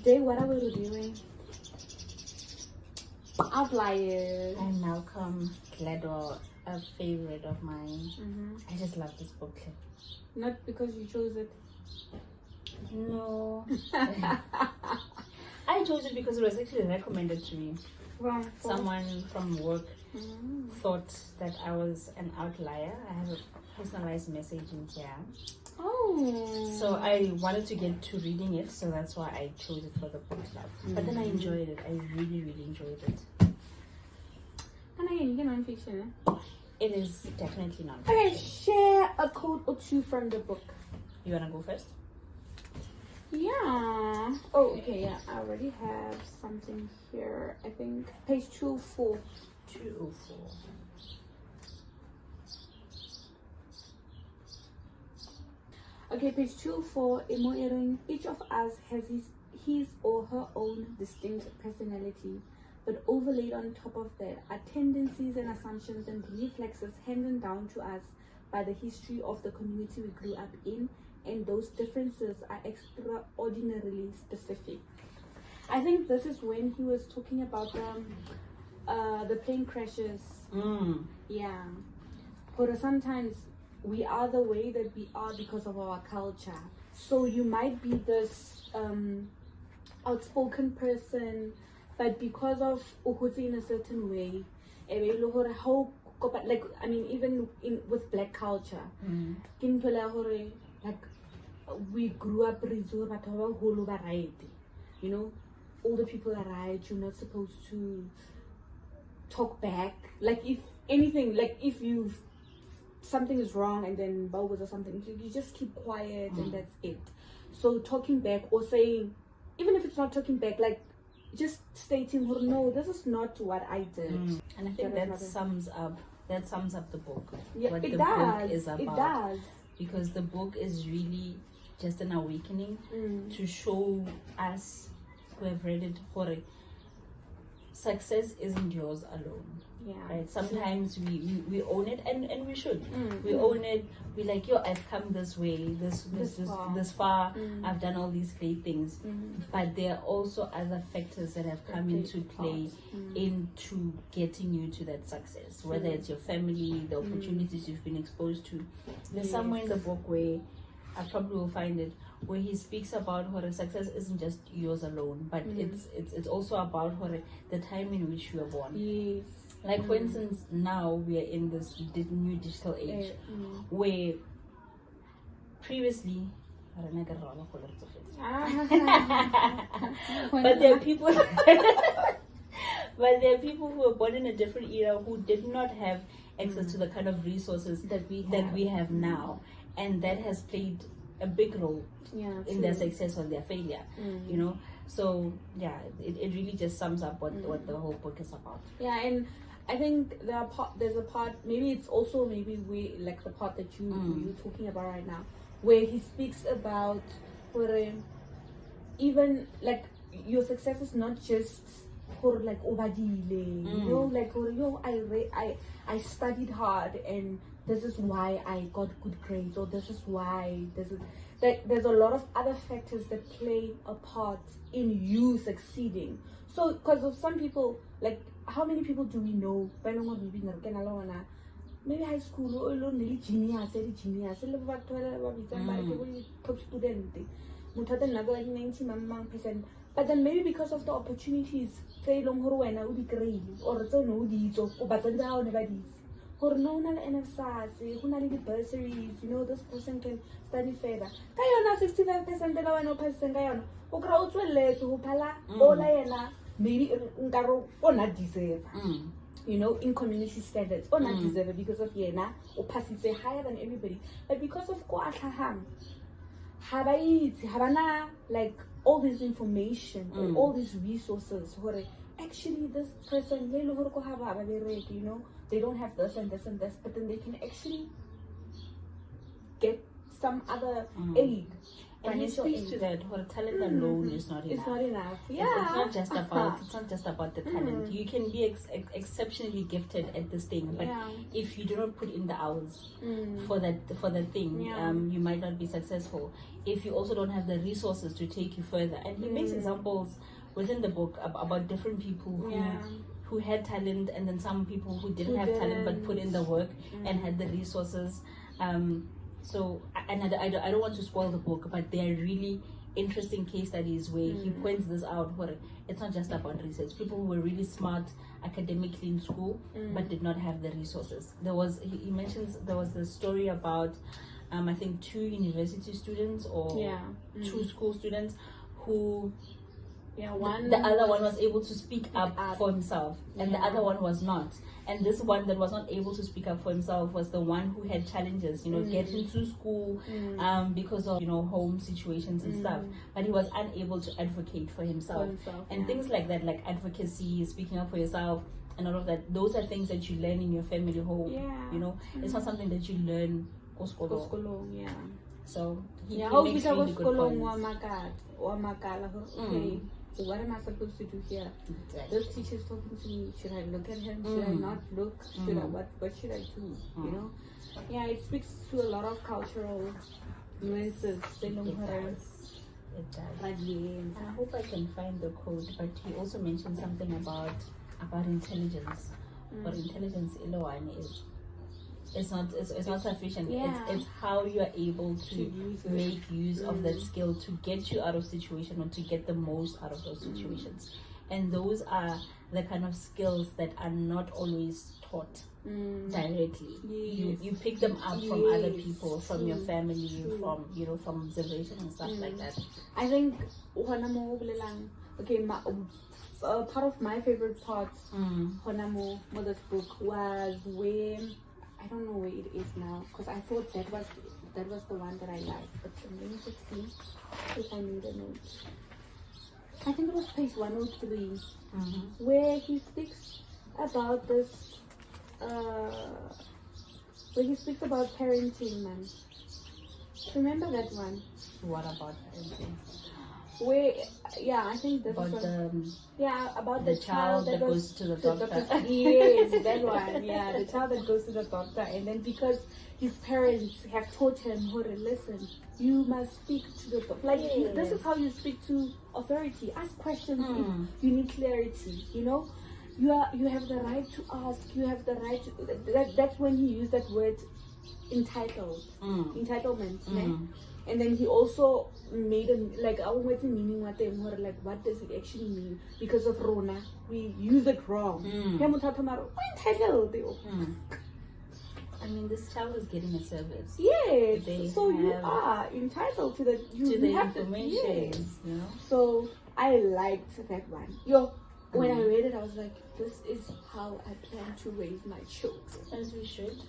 today what are we reviewing? Outliers. And Malcolm Gladwell, a favorite of mine. I just love this book. Not because you chose it. No. I chose it because it was actually recommended to me. Well, someone from work thought that I was an outlier. I have a personalized message in here. Oh. So I wanted to get to reading it, so that's why I chose it for the book club. But then I enjoyed it. I really, really enjoyed it. And again, you can nonfiction. It is definitely not. Okay, share a quote or two from the book. You wanna go first? Yeah. Oh, okay. Yeah, I already have something here. I think page 204. 204. Okay, page 204. Each of us has his or her own distinct personality, but overlaid on top of that are tendencies and assumptions and reflexes handed down to us by the history of the community we grew up in, and those differences are extraordinarily specific. I think this is when he was talking about the plane crashes. Yeah. But sometimes we are the way that we are because of our culture. So you might be this outspoken person, but because of Uhuzi in a certain way, like, I mean, even with black culture, like, we grew up, you know, older people are right, you're not supposed to talk back. Like, if anything, like, if something is wrong and then bows or something, you just keep quiet and that's it. So talking back or saying, even if it's not talking back, like, just stating, no, this is not what I did. And I think that sums up the book. Yeah, what it the does. book is about. It does. Because the book is really just an awakening to show us who have read it for it. Success isn't yours alone. Yeah. Right? Sometimes we own it and we should. We own it. We like, yo, I've come this way, this far. I've done all these great things. But there are also other factors that have come into play into getting you to that success. Whether it's your family, the opportunities you've been exposed to. There's somewhere in the book where I probably will find it, where he speaks about how success isn't just yours alone, but it's also about the time in which you were born. Yes. Like, for instance, now we are in this new digital age where previously but there are people but there are people who were born in a different era who did not have access to the kind of resources that we have now, and that has played a big role in their success or their failure. You know, so yeah, it really just sums up what the whole book is about. Yeah. And I think there's a part, maybe it's also we like the part that you're talking about right now, where he speaks about where even like your success is not just for like obadile, you know, like I studied hard and this is why I got good grades, or this is why there's a lot of other factors that play a part in you succeeding. So because of some people, like, how many people do we know? Maybe high school, genius, top student, but then maybe because of the opportunities, say long or bursaries, you know, this person can study further. 65% maybe or not deserve. You know, in community standards, or not deserve it because of yena or passes higher than everybody, but because of Habana, like all this information and all these resources, where actually this person, you know, they don't have this and this and this, but then they can actually get some other aid. And he speaks to that. Well, talent alone is not enough. It's not enough. Yeah. It's not just about. It's not just about the talent. You can be exceptionally gifted at this thing, but if you do not put in the hours for that thing, you might not be successful. If you also don't have the resources to take you further, and he makes examples within the book about different people who had talent, and then some people who didn't have talent but put in the work and had the resources. So, and I don't want to spoil the book, but they are really interesting case studies where he points this out, where it's not just about research. People who were really smart academically in school but did not have the resources. He mentions there was the story about I think 2 university students or 2 school students who the other one was able to speak up for himself, and the other one was not. And this one that was not able to speak up for himself was the one who had challenges, getting to school because of home situations and stuff. But he was unable to advocate for himself, and things like that, like advocacy, speaking up for yourself, and all of that. Those are things that you learn in your family home. It's not something that you learn Oskolong, So he makes really good points. What am I supposed to do here? Exactly. Those teachers talking to me, should I look at him? Should I not look? Should I what should I do? It speaks to a lot of cultural nuances. It does. I hope I can find the quote, but he also mentioned something about intelligence. What intelligence is. It's not sufficient. It's how you are able to make use of that skill to get you out of situation or to get the most out of those situations. And those are the kind of skills that are not always taught directly. You pick them up from other people, from your family, from from observation and stuff like that. I think part of my favorite parts Honamo Mother's book was when I don't know where it is now, because I thought that was the one that I liked. But let me just see if I made a note. I think it was page 103, where he speaks about this. Where he speaks about parenting, man. Remember that one? What about parenting? Where, I think this about about the child that goes to the doctor. Yes, that one. The child that goes to the doctor, and then because his parents have taught him, listen, you must speak to the doctor. Like this is how you speak to authority. Ask questions if you need clarity. You have the right to ask. You have the right to. That's when he used that word, entitlement. And then he also made what's the meaning what does it actually mean? Because of Rona, we use it wrong. I mean, this child is getting a service. Yes, you are entitled to that. You have information. So I liked that one. When I read it, I was like, this is how I plan to raise my children. As we should.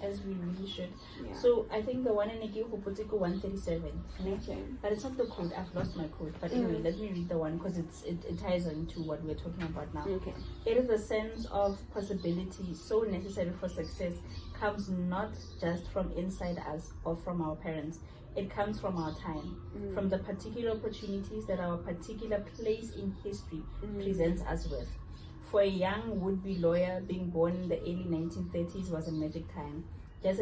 As we really should. Yeah. So I think the one in Eki Hupotiko 137. Okay. But it's not the code. I've lost my code. But anyway, let me read the one because it ties into what we're talking about now. Okay. It is a sense of possibility so necessary for success comes not just from inside us or from our parents. It comes from our time, from the particular opportunities that our particular place in history presents us with. For a young would-be lawyer, being born in the early 1930s was a magic time, just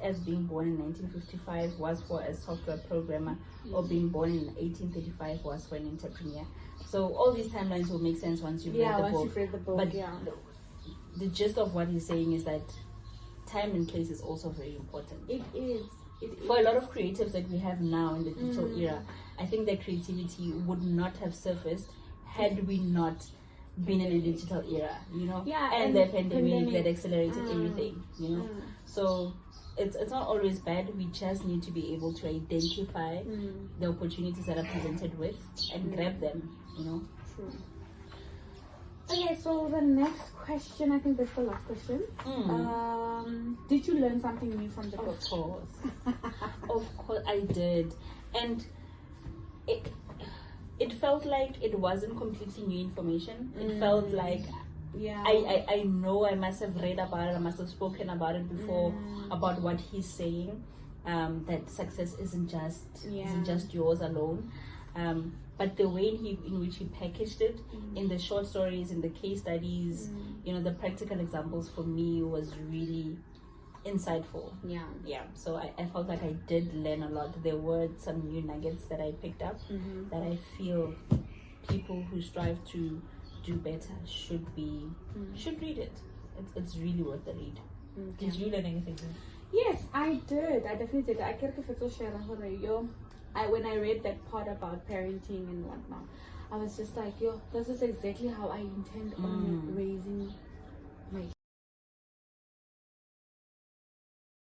as being born in 1955 was for a software programmer, or being born in 1835 was for an entrepreneur. So all these timelines will make sense once you've read the book. But the gist of what he's saying is that time and place is also very important. It is. For a lot of creatives that we have now in the digital era, I think that creativity would not have surfaced had we not been in a digital era, and the pandemic that accelerated everything, So it's not always bad. We just need to be able to identify the opportunities that are presented with and grab them, True. Okay, so the next question, I think that's the last question. Did you learn something new from the book? Of course. Of course I did. And it felt like it wasn't completely new information. It felt like I know I must have read about it, I must have spoken about it before, about what he's saying. that success isn't just yours alone. But the way in which he packaged it, in the short stories, in the case studies, the practical examples, for me was really insightful. Yeah. So I felt like I did learn a lot. There were some new nuggets that I picked up that I feel people who strive to do better should read it. It's really worth the read. Did you learn anything? Yes, I did. I definitely did. When I read that part about parenting and whatnot, I was just like, this is exactly how I intend on raising